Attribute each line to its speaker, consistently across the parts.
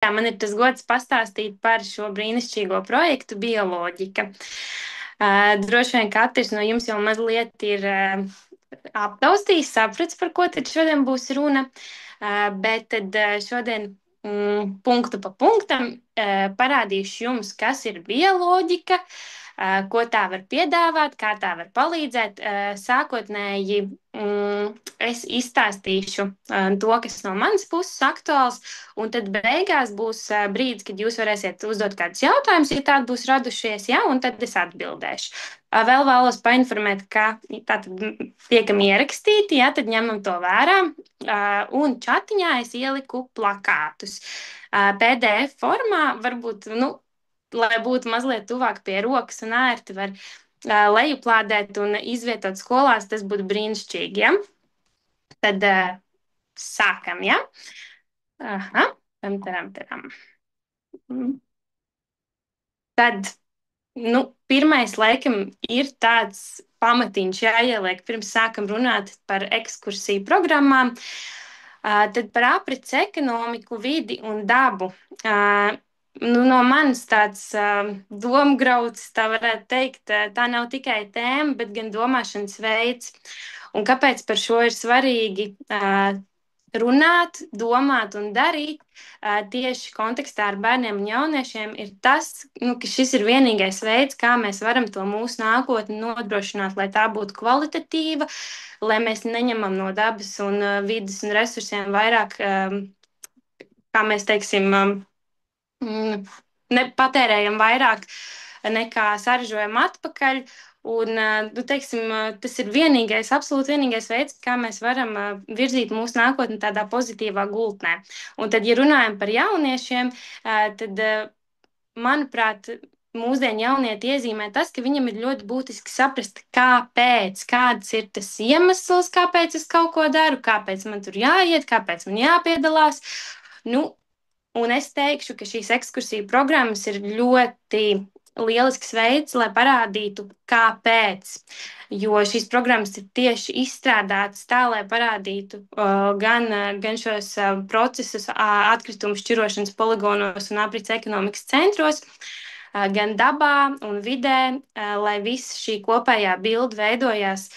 Speaker 1: Jā, man ir tas gods pastāstīt par šo brīnišķīgo projektu Bioloģika. Droši vien katrs no jums jau mazliet ir aptaustījis, saprats, par ko tad šodien būs runa, bet tad šodien punktu pa punktam parādīšu jums, kas ir bioloģika, ko tā var piedāvāt, kā tā var palīdzēt. Sākotnēji es izstāstīšu to, kas no manas puses aktuāls, un tad beigās būs brīdis, kad jūs varēsiet uzdot kādus jautājumus, ja tādi būs radušies, ja, un tad es atbildēšu. Vēl vēlos painformēt, ka tātad tiekam ierakstīti, ja, tad ņemam to vērā, un čatiņā es ieliku plakātus. PDF formā varbūt, lai būtu mazliet tuvāk pie rokas un ērti var lejuplādēt un izvietot skolās, tas būtu brīnišķīgi, ja? Tad sākam, ja? Aha, taram. Tad, pirmais, laikam, ir tāds pamatiņš jāieliek, pirms sākam runāt par ekskursiju programmām. Tad par aprits ekonomiku, vidi un dabu. No manis tāds domgrauds, tā varētu teikt, tā nav tikai tēma, bet gan domāšanas veids. Un kāpēc par šo ir svarīgi runāt, domāt un darīt tieši kontekstā ar bērniem un jauniešiem, ir tas, ka šis ir vienīgais veids, kā mēs varam to mūsu nākotni nodrošināt, lai tā būtu kvalitatīva, lai mēs neņemam no dabas un vidas un resursiem vairāk, kā mēs teiksim, patērējam vairāk nekā saražojam atpakaļ. Un, teiksim, tas ir absolūti vienīgais veids, kā mēs varam virzīt mūsu nākotni tādā pozitīvā gultnē. Un tad, ja runājam par jauniešiem, tad, manuprāt, mūsdienu jaunieti iezīmē tas, ka viņam ir ļoti būtiski saprast, kāpēc, kāds ir tas iemesls, kāpēc es kaut ko daru, kāpēc man tur jāiet, kāpēc man jāpiedalās. Un es teikšu, ka šīs ekskursiju programmas ir ļoti lielisks veids, lai parādītu, kāpēc. Jo šīs programmas ir tieši izstrādātas tā, lai parādītu gan šos procesus atkritumu šķirošanas poligonos un aprits ekonomikas centros, gan dabā un vidē, lai viss šī kopējā bilde veidojās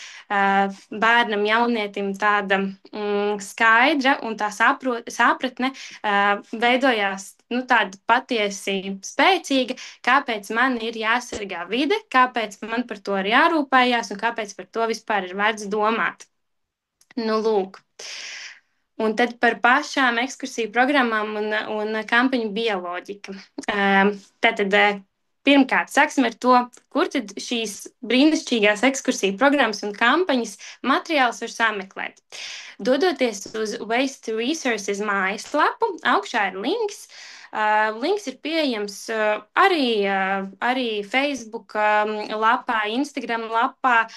Speaker 1: bērnam, jaunietim tāda skaidra un tā sapratne veidojās tāda patiesi spēcīga, kāpēc man ir jāsargā vide, kāpēc man par to ir jārūpējās un kāpēc par to vispār ir vērts domāt. Lūk. Un tad par pašām ekskursiju programmām un kampaņu Bioloģika. Tātad pirmkārt, sāksim ar to, kur tad šīs brīnišķīgās ekskursiju programmas un kampaņas materiālus var sameklēt. Dodoties uz Waste Resources mājaslapu, augšā ir links. Links ir pieejams arī Facebook lapā, Instagram lapā.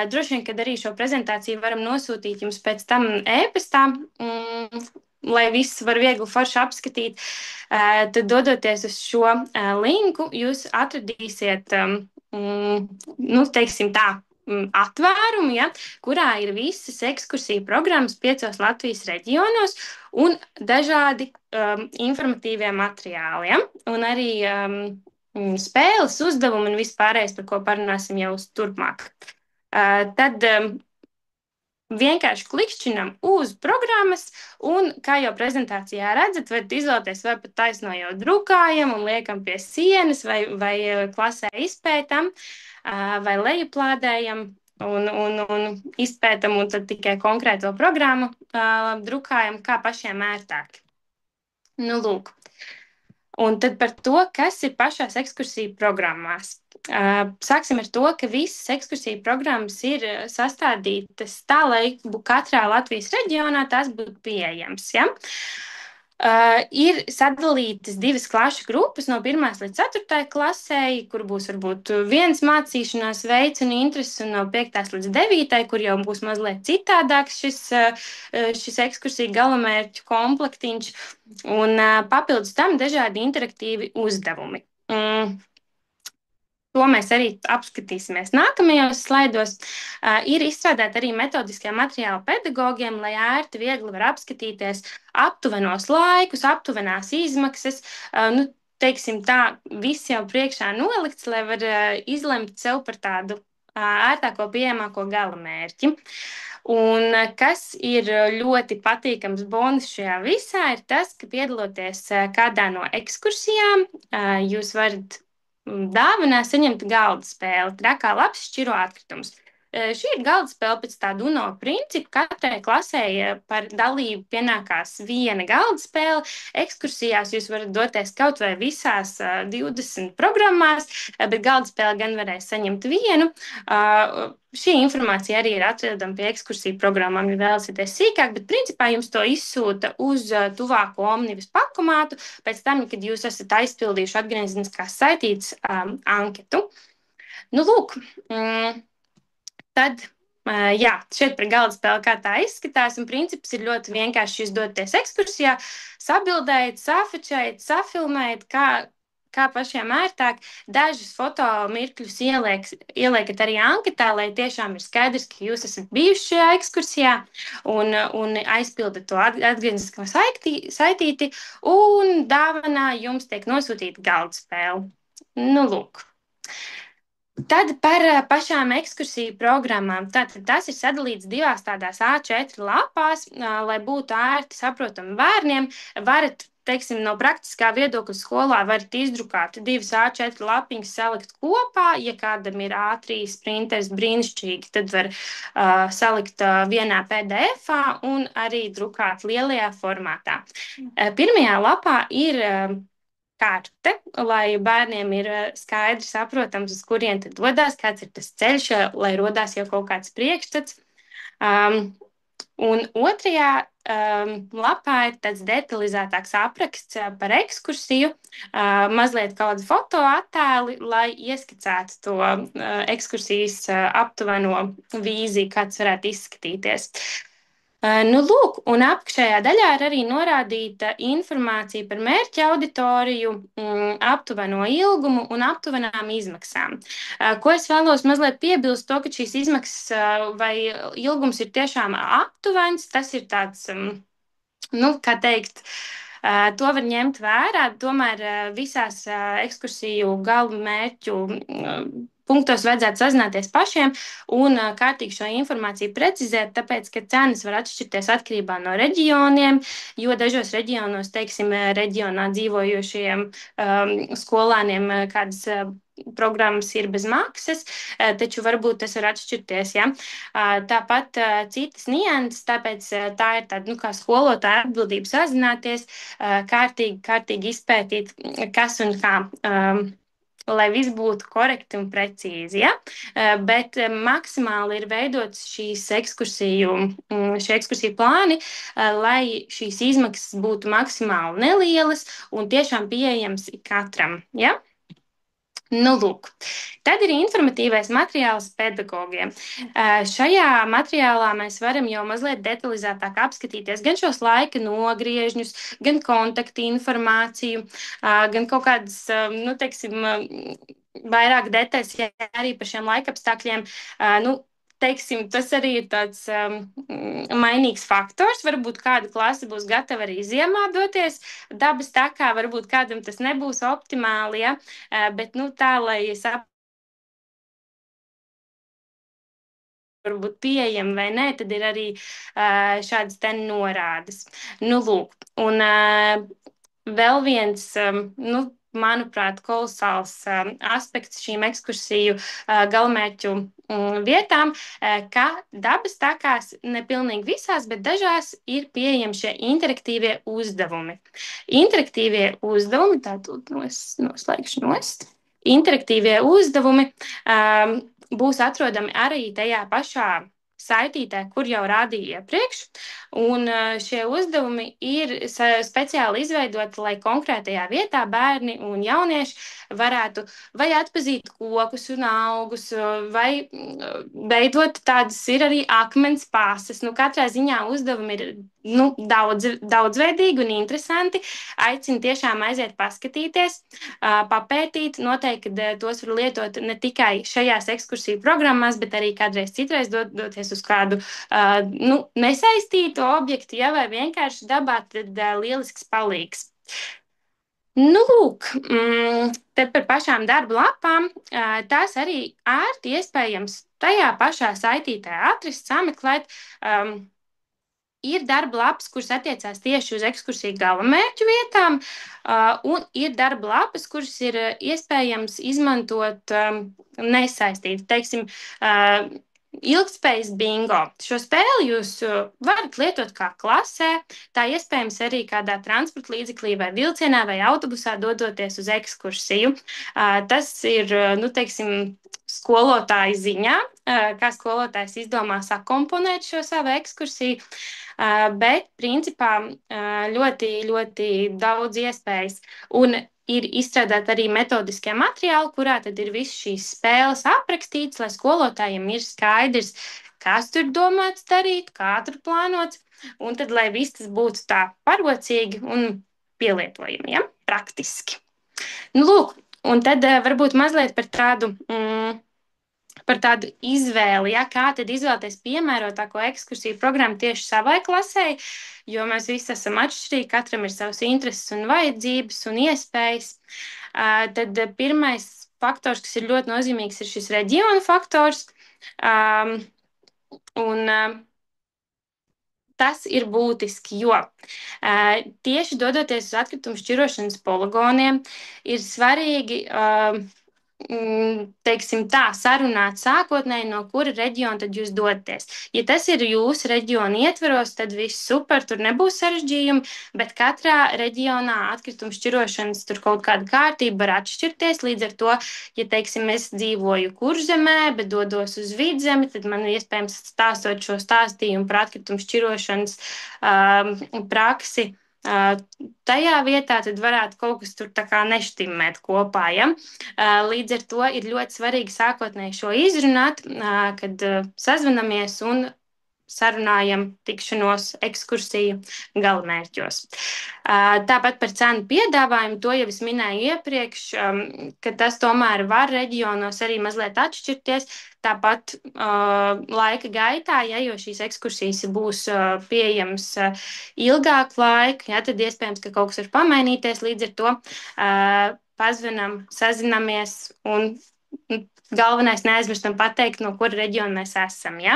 Speaker 1: Droši vien, kad arī šo prezentāciju varam nosūtīt jums pēc tam e-pastā, lai viss var viegli forši apskatīt. Tad, dodoties uz šo linku, jūs atradīsiet, teiksim tā, atvērumu, ja, kurā ir visas ekskursiju programmas 5 Latvijas reģionos un dažādi informatīvie materiāli, ja, un arī spēles, uzdevumi un vispārējais, par ko parunāsim jau turpmāk. Tad vienkārši klikšķinam uz programmas, un, kā jau prezentācijā redzat, varat izvēlēties, vai pat taisno jau drukājam un liekam pie sienas, vai klasē izpētam, vai lejuplādējam un izpētam, un tad tikai konkrēto programmu drukājam, kā pašiem ērtāk. Lūk. Un tad par to, kas ir pašās ekskursiju programmās. Sāksim ar to, ka visas ekskursiju programmas ir sastādītas tā, lai katrā Latvijas reģionā tās būtu pieejams. Ja? Ir sadalītas 2 klašu grupas no 1. līdz 4. klasē, kur būs varbūt viens mācīšanās veids un intereses, un no 5. līdz 9. kur jau būs mazliet citādāks šis ekskursiju galamērķu komplektiņš, un papildus tam dažādi interaktīvi uzdevumi. To mēs arī apskatīsimies nākamajos slaidos. Ir izstrādāti arī metodiskie materiāli pedagogiem, lai ērti, viegli var apskatīties aptuvenos laikus, aptuvenās izmaksas. Nu, teiksim tā, viss jau priekšā nolikts, lai var izlemt sev par tādu ērtāko, pieejamāko gala mērķi. Un kas ir ļoti patīkams bonus šajā visā, ir tas, ka piedaloties kādā no ekskursijām, jūs varat dāvanā saņemt galda spēli. Trakā labs šķiro atkritumus. Šī ir galda spēle pēc tāda UNO principa. Katrai klasē par dalību pienākās viena galda spēle. Ekskursijās jūs varat doties kaut vai visās 20 programmās, bet galda spēle gan varēs saņemt vienu. Šī informācija arī ir atrodama pie ekskursiju programmām, ja vēlaties sīkāk, bet principā jums to izsūta uz tuvāko Omnibus pakomātu pēc tam, kad jūs esat aizpildījuši atgriezeniskās saitītes anketu. Nu, lūk, tad, jā, šeit par galda spēli kā tā izskatās, un princips ir ļoti vienkārši. Jūs doties ekskursijā, sabildējat, safečējat, safilmējat, kā pašiem ērtāk. Dažus fotomirkļus ieliekat arī anketā, lai tiešām ir skaidrs, ka jūs esat bijuši šajā ekskursijā un aizpildat to atgrieznisko saitīti, un dāvanā jums tiek nosūtīta galda spēle. Nu, lūk. Tad par pašām ekskursiju programmām. Tātad tas ir sadalīts divās tādās A4 lapās, lai būtu ērti saprotami bērniem. Varat, teiksim, no praktiskā viedokļa skolā varat izdrukāt divas A4 lapiņas, salikt kopā. Ja kādam ir A3 printers brīnišķīgi, tad var salikt vienā PDF-ā un arī drukāt lielajā formātā. Pirmajā lapā ir karte, lai bērniem ir skaidri saprotams, uz kurien tad dodas, kāds ir tas ceļš, lai rodās jau kaut kāds priekšstats. Un otrajā lapā ir tāds detalizētāks apraksts par ekskursiju, mazliet kādu fotoattēli, lai ieskicētu to ekskursijas aptuveno vīziju, kāds varētu izskatīties. Nu, lūk, un apakšējā daļā ir arī norādīta informācija par mērķa auditoriju, aptuveno ilgumu un aptuvenām izmaksām. Ko es vēlos mazliet piebilst, to, ka šīs izmaksas vai ilgums ir tiešām aptuvens, tas ir tāds, nu, kā teikt, to var ņemt vērā. Tomēr visās ekskursiju galu mērķu punktos vajadzētu sazināties pašiem un kārtīgi šo informāciju precizēt, tāpēc, ka cenas var atšķirties atkarībā no reģioniem, jo dažos reģionos, teiksim, reģionā dzīvojošiem skolāniem kādas programmas ir bez maksas, taču varbūt tas var atšķirties. Ja? Tāpat citas nianses, tāpēc tā ir tāda, nu, kā skolotāja atbildība sazināties, kārtīgi izpētīt, kas un kā. Lai viss būtu korekti un precīzi. Ja? Bet maksimāli ir veidots šie ekskursiju plāni, lai šīs izmaksas būtu maksimāli nelielas un tiešām pieejams katram. Ja? Nu, lūk. Tad ir informatīvais materiāls pedagogiem. Šajā materiālā mēs varam jau mazliet detalizētāk apskatīties gan šos laika nogriežņus, gan kontaktu informāciju, gan kaut kādas, nu, teiksim, vairāk detaļas arī par šiem laikapstākļiem. Nu, teiksim, tas arī ir tāds mainīgs faktors. Varbūt kāda klase būs gatava arī ziemā doties dabas takā, varbūt kādam tas nebūs optimāli, ja? Bet nu, tā, lai varbūt pieejami vai nē, tad ir arī šādas te norādes. Nu, lūk, un vēl viens, nu, manuprāt, kolosāls aspekts šīm ekskursiju galamērķu vietām, ka dabas takās nepilnīgi visās, bet dažās ir pieejami šie interaktīvie uzdevumi. Interaktīvie uzdevumi, tātad noslēgšu nost. Interaktīvie uzdevumi būs atrodami arī tajā pašā saitītē, kur jau rādīja iepriekš, un šie uzdevumi ir speciāli izveidoti, lai konkrētajā vietā bērni un jaunieši varētu vai atpazīt kokus un augus, vai veidot tādas ir arī akmens pāses. Nu, katrā ziņā uzdevumi ir daudzveidīgi un interesanti. Aicinu tiešām aiziet paskatīties, papētīt. Noteikti, ka tos var lietot ne tikai šajās ekskursiju programmās, bet arī kādreiz citreiz doties uz kādu nesaistītu objektu, ja vai vienkārši dabā, tad lielisks palīgs. Nu, lūk, tad par pašām darba lapām. Tās arī ērti iespējams tajā pašā saitītē atrast, sameklēt. Ir darba lapas, kuras attiecās tieši uz ekskursiju galamērķu vietām, un ir darba lapas, kuras ir iespējams izmantot nesaistīti. Teiksim, ilgspējas bingo. Šo spēli jūs varat lietot kā klasē, tā iespējams arī kādā transporta līdzeklī vai vilcienā vai autobusā dodoties uz ekskursiju. Tas ir, teiksim, skolotāja ziņā, kā skolotājs izdomā sakomponēt šo savu ekskursiju. Bet, principā, ļoti, ļoti daudz iespējas. Un ir izstrādāti arī metodiskie materiāli, kurā tad ir visas šīs spēles aprakstītas, lai skolotājiem ir skaidrs, kas tur domāts darīt, kā tur plānots, un tad, lai viss tas būtu tā parocīgi un pielietojami, ja? Praktiski. Nu, lūk, un tad varbūt mazliet par tādu izvēli, ja, kā tad izvēlēties piemērotāko ekskursiju programmu tieši savai klasē, jo mēs visi esam atšķirīgi, katram ir savas intereses un vajadzības un iespējas. Tad pirmais faktors, kas ir ļoti nozīmīgs, ir šis reģiona faktors. Un tas ir būtiski, jo tieši dodoties uz atkritumu šķirošanas poligoniem, ir svarīgi teiksim tā, sarunāt sākotnēji, no kura reģiona tad jūs dodaties. Ja tas ir jūsu reģiona ietveros, tad viss super, tur nebūs sarežģījumi, bet katrā reģionā atkritumu šķirošanas tur kaut kāda kārtība var atšķirties. Līdz ar to, ja, teiksim, es dzīvoju Kurzemē, bet dodos uz Vidzemi, tad man iespējams stāstot šo stāstījumu par atkritumu šķirošanas praksi. Tajā vietā tad varētu kaut kas tur tā kā neštimēt kopā, ja? Līdz ar to ir ļoti svarīgi sākotnēji šo izrunāt, kad sazvanamies un sarunājam tikšanos ekskursiju galamērķos. Tāpat par cenu piedāvājumu, to jau es minēju iepriekš, ka tas tomēr var reģionos arī mazliet atšķirties. Tāpat laika gaitā, ja, jo šīs ekskursijas būs pieejamas ilgāku laiku, ja, tad iespējams, ka kaut kas var pamainīties. Līdz ar to pazvanam, sazinamies un galvenais neaizmirstam pateikt, no kura reģiona mēs esam. Ja?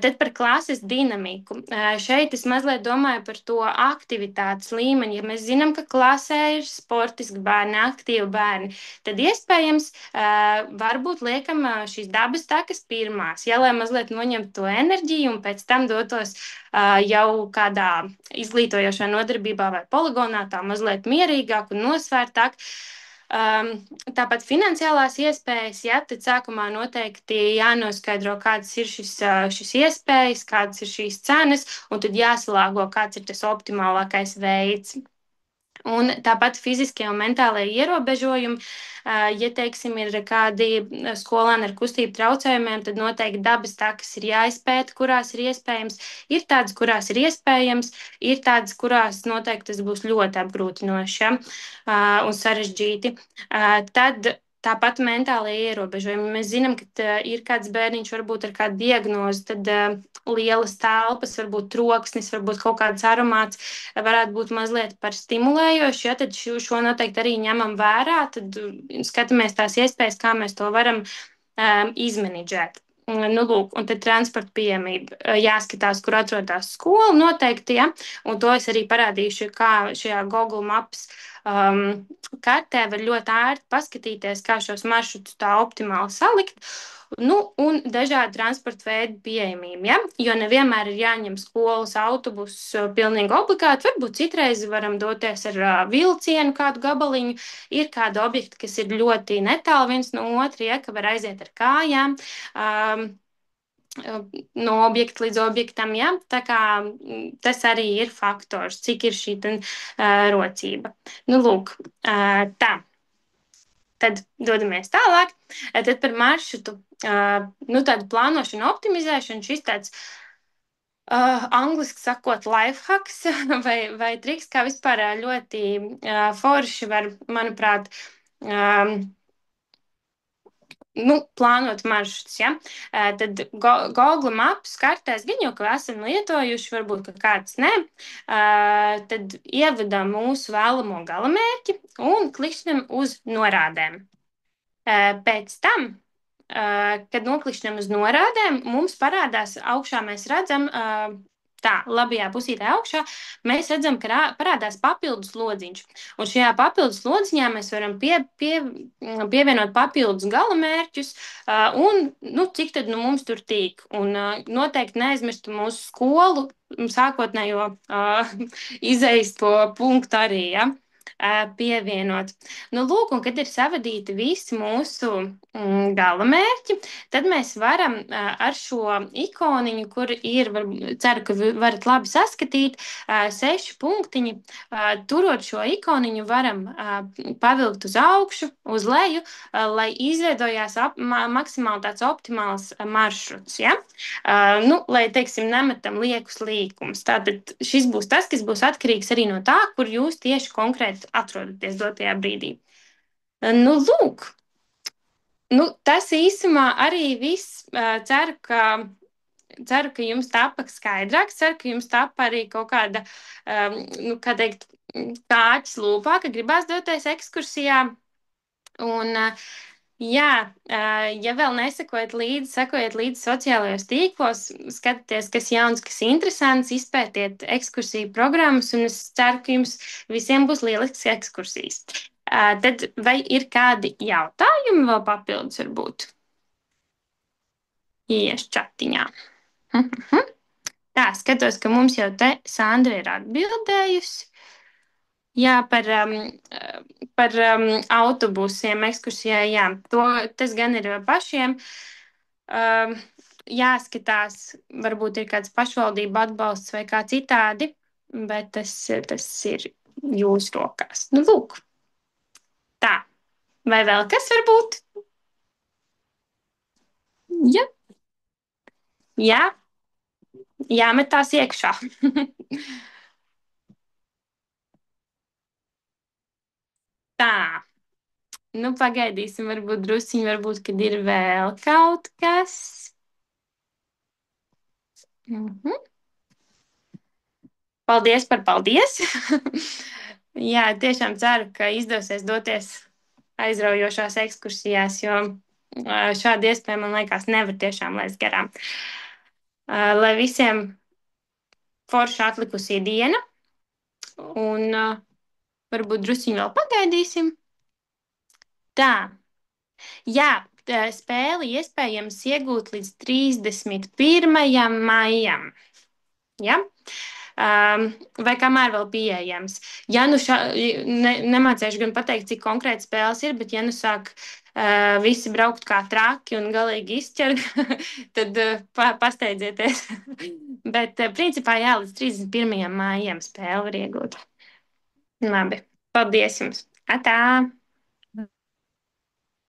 Speaker 1: Tad par klases dinamiku. Šeit es mazliet domāju par to aktivitātes līmeni. Ja mēs zinām, ka klasē ir sportiski bērni, aktīvi bērni, tad iespējams varbūt liekam šīs dabas takas pirmās, ja, lai mazliet noņemtu to enerģiju un pēc tam dotos jau kādā izglītojošā nodarbībā vai poligonā tā mazliet mierīgāk un nosvērtāk. Tāpat finansiālās iespējas, ja, tad sākumā noteikti jānoskaidro, kādas ir šis iespējas, kādas ir šīs cenas, un tad jāsalāgo, kāds ir tas optimālākais veids. Un tāpat fiziskie un mentālie ierobežojumi, ja, teiksim, ir kādi skolēni ar kustību traucējumiem, tad noteikti dabas takas ir jāizpēta, kurās ir iespējams. Ir tādas, kurās ir iespējams, ir tādas, kurās noteikti tas būs ļoti apgrūtinoši, ja, un sarežģīti. Tad tāpat mentālie ierobežojumi. Mēs zinām, ka ir kāds bērniņš varbūt ar kādu diagnozi, tad lielas telpas, varbūt troksnis, varbūt kaut kāds aromāts varētu būt mazliet par stimulējoši, ja, tad šo noteikti arī ņemam vērā, tad skatāmies tās iespējas, kā mēs to varam izmenedžēt. Nu, lūk, un tad transporta pieejamība. Jāskatās, kur atrodas skola noteikti, ja, un to es arī parādīšu, kā šajā Google Maps kartē var ļoti ērti paskatīties, kā šos maršrutus tā optimāli salikt. Nu, un dažādi transporta veidi pieejamība, ja? Jo nevienmēr ir jāņem skolas autobus pilnīgi obligāti. Varbūt citreiz varam doties ar vilcienu kādu gabaliņu. Ir kādi objekti, kas ir ļoti netālu viens no otra, ja, ka var aiziet ar kājām. No objekta līdz objektam, ja? Tā kā tas arī ir faktors, cik ir šī rocība. Nu, lūk, tā. Tad dodamies tālāk. Tad par maršrutu, tādu plānošanu, optimizēšanu, šis tāds Angliski sakot, lifehacks vai triks, kā vispār ļoti forši var, manuprāt, um, nu, plānot maršrutus. Ja? Tad Google Maps kartēs gan jau, ka esam lietojuši, varbūt, ka kāds ne. Tad ievedam mūsu vēlamo galamērķi un klikšķinam uz norādēm. Pēc tam, kad noklikšķinām uz norādēm, mums parādās augšā, mēs redzam, tā, labajā pusītē augšā, mēs redzam, ka parādās papildus lodziņš. Un šajā papildus lodziņā mēs varam pievienot papildus galamērķus, un, nu, cik tad nu, mums tur tīk. Un noteikti neaizmirst mūsu skolu sākotnējo izejas to punktu arī, ja? Pievienot. Nu, lūk, un kad ir savadīti visi mūsu galamērķi, tad mēs varam ar šo ikoniņu, kur ir, ceru, ka varat labi saskatīt, 6 punktiņi. Turot šo ikoniņu, varam pavilkt uz augšu, uz leju, lai izveidojās maksimāli tāds optimāls maršruts. Ja? Nu, lai, teiksim, nemetam liekus līkumus. Tātad šis būs tas, kas būs atkarīgs arī no tā, kur jūs tieši konkrēti atrodaties dotajā brīdī. Nu, lūk, nu, tas īsumā arī viss. Ceru, ka jums tāpa skaidrāk, ceru, ka jums tāpa arī kaut kāda, nu, kā teikt, kāķis lūpā, ka gribās doties ekskursijā. Un, jā, ja vēl nesakojat līdzi, sakojiet līdzi sociālajos tīklos, skatieties, kas jauns, kas interesants, izpētiet ekskursiju programmas, un es ceru, ka jums visiem būs lielisks ekskursijas. Tad vai ir kādi jautājumi vēl papildus varbūt? Ies čatiņā. Tā, skatos, ka mums jau te Sandra ir atbildējusi. Jā, par autobusiem, ekskursijai, jā, tas gan ir pašiem. Jāskatās, varbūt ir kāds pašvaldība atbalsts vai kā citādi, bet tas ir jūsu rokās. Nu, lūk, tā. Vai vēl kas var būt? Ja? Jā, jāmetās iekšā. Tā. Nu, pagaidīsim, varbūt drusciņi, varbūt, kad ir vēl kaut kas. Mhm. Paldies par paldies! Jā, tiešām ceru, ka izdosies doties aizraujošās ekskursijās, jo šādu iespēju, man liekas, nevar tiešām laist garām. Lai visiem forša atlikusī diena, un varbūt drusciņi vēl pagaidīsim. Tā, jā, spēli iespējams iegūt līdz 31. maijam. Ja? Vai kamēr vēl pieejams. Ja nu nemācēšu gan pateikt, cik konkrēti spēles ir, bet ja nu sāk visi braukt kā traki un galīgi izķer, tad pasteidzieties. Bet principā jā, līdz 31. maijam spēli var iegūt. Labi, paldies jums! Atā!